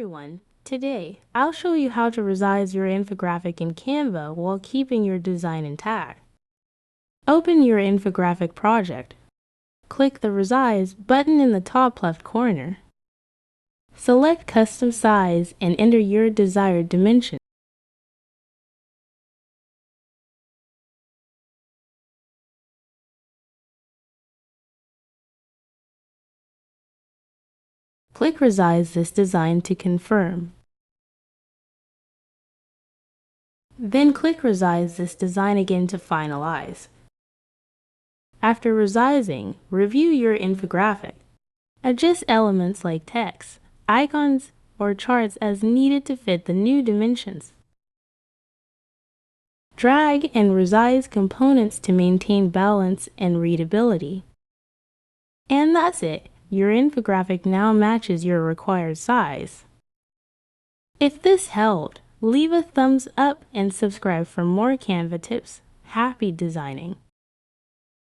everyone! Today, I'll show you how to resize your infographic in Canva while keeping your design intact. Open your infographic project. Click the Resize button in the top left corner. Select Custom Size and enter your desired dimension. Click Resize this design to confirm. Then click Resize this design again to finalize. After resizing, review your infographic. Adjust elements like text, icons, or charts as needed to fit the new dimensions. Drag and resize components to maintain balance and readability. And that's it! Your infographic now matches your required size. If this helped, leave a thumbs up and subscribe for more Canva tips. Happy designing!